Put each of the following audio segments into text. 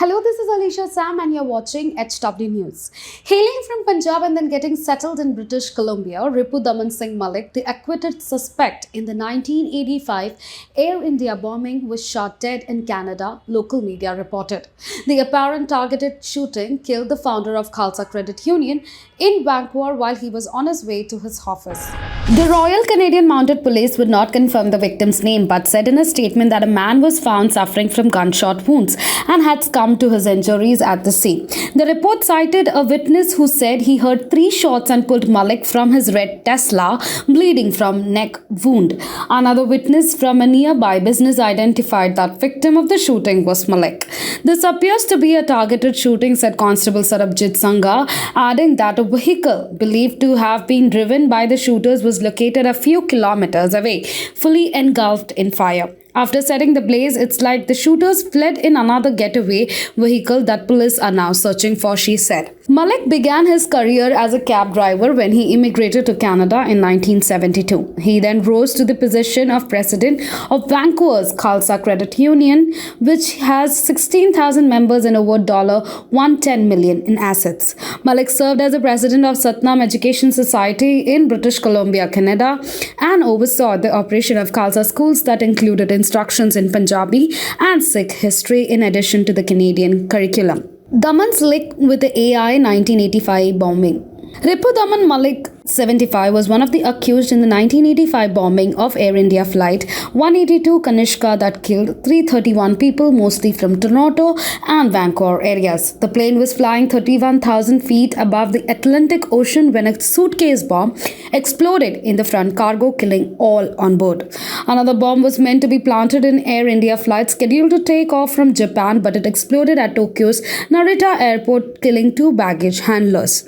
Hello, this is Alicia Sam and you're watching HW News. Hailing from Punjab and then getting settled in British Columbia, Ripudaman Singh Malik, the acquitted suspect in the 1985 Air India bombing, was shot dead in Canada, local media reported. The apparent targeted shooting killed the founder of Khalsa Credit Union in Vancouver while he was on his way to his office. The Royal Canadian Mounted Police would not confirm the victim's name but said in a statement that a man was found suffering from gunshot wounds and had succumbed to his injuries at the scene. The report cited a witness who said he heard 3 shots and pulled Malik from his red Tesla, bleeding from neck wound. Another witness from a nearby business identified that victim of the shooting was Malik. This appears to be a targeted shooting, said Constable Sarabjit Sangha, adding that a vehicle believed to have been driven by the shooters was located a few kilometers away, fully engulfed in fire. After setting the blaze, it's like the shooters fled in another getaway vehicle that police are now searching for, she said. Malik began his career as a cab driver when he immigrated to Canada in 1972. He then rose to the position of president of Vancouver's Khalsa Credit Union, which has 16,000 members and over $110 million in assets. Malik served as the president of Satnam Education Society in British Columbia, Canada, and oversaw the operation of Khalsa schools that included instructions in Punjabi and Sikh history in addition to the Canadian curriculum. Daman's link with the AI 1985 bombing. Ripudaman Malik, 75, was one of the accused in the 1985 bombing of Air India Flight 182 Kanishka that killed 331 people, mostly from Toronto and Vancouver areas. The plane was flying 31,000 feet above the Atlantic Ocean when a suitcase bomb exploded in the front cargo, killing all on board. Another bomb was meant to be planted in Air India flight scheduled to take off from Japan, but it exploded at Tokyo's Narita airport, killing 2 baggage handlers.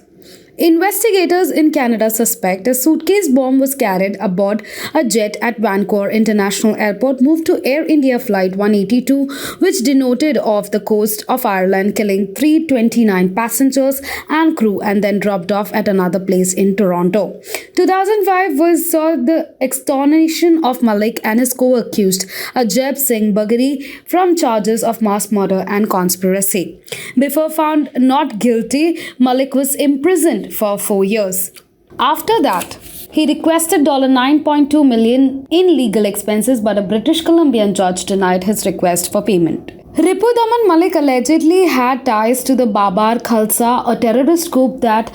Investigators in Canada suspect a suitcase bomb was carried aboard a jet at Vancouver International Airport, moved to Air India Flight 182, which denoted off the coast of Ireland, killing 329 passengers and crew, and then dropped off at another place in Toronto. 2005 saw the exoneration of Malik and his co-accused, Ajay Singh Bagri, from charges of mass murder and conspiracy. Before found not guilty, Malik was imprisoned for 4 years. After that, he requested $9.2 million in legal expenses, but a British Columbian judge denied his request for payment. Ripudaman Malik allegedly had ties to the Babbar Khalsa, a terrorist group that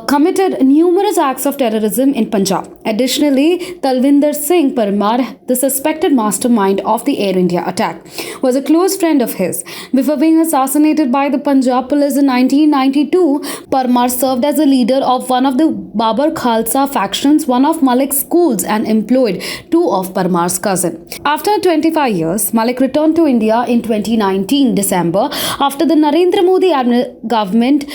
committed numerous acts of terrorism in Punjab. Additionally, Talwinder Singh Parmar, the suspected mastermind of the Air India attack, was a close friend of his. Before being assassinated by the Punjab police in 1992, Parmar served as a leader of one of the Babbar Khalsa factions, one of Malik's schools, and employed 2 of Parmar's cousins. After 25 years, Malik returned to India in 2019 December after the Narendra Modi government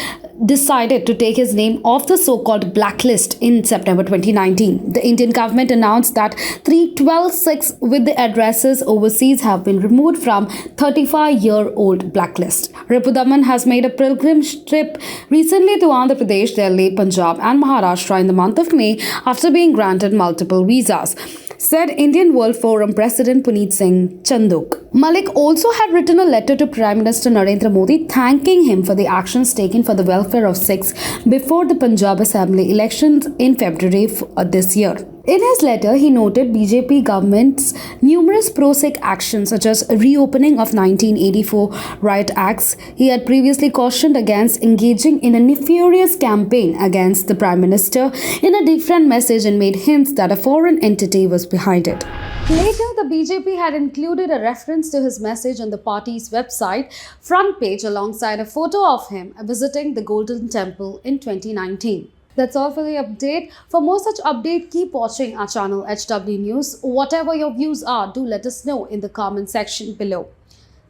decided to take his name off the so-called blacklist in September 2019. The Indian government announced that 312 Sikhs with the addresses overseas have been removed from 35-year-old blacklist. Ripudaman has made a pilgrimage trip recently to Andhra Pradesh, Delhi, Punjab and Maharashtra in the month of May after being granted multiple visas, said Indian World Forum President Puneet Singh Chandok. Malik also had written a letter to Prime Minister Narendra Modi thanking him for the actions taken for the welfare of Sikhs before the Punjab Assembly elections in February this year. In his letter, he noted BJP government's numerous pro-Sikh actions such as reopening of 1984 riot acts. He had previously cautioned against engaging in a nefarious campaign against the Prime Minister in a different message and made hints that a foreign entity was behind it. Later, the BJP had included a reference to his message on the party's website front page alongside a photo of him visiting the Golden Temple in 2019. That's all for the update. For more such update, keep watching our channel HW News. Whatever your views are, do let us know in the comment section below.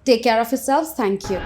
Take care of yourselves. Thank you.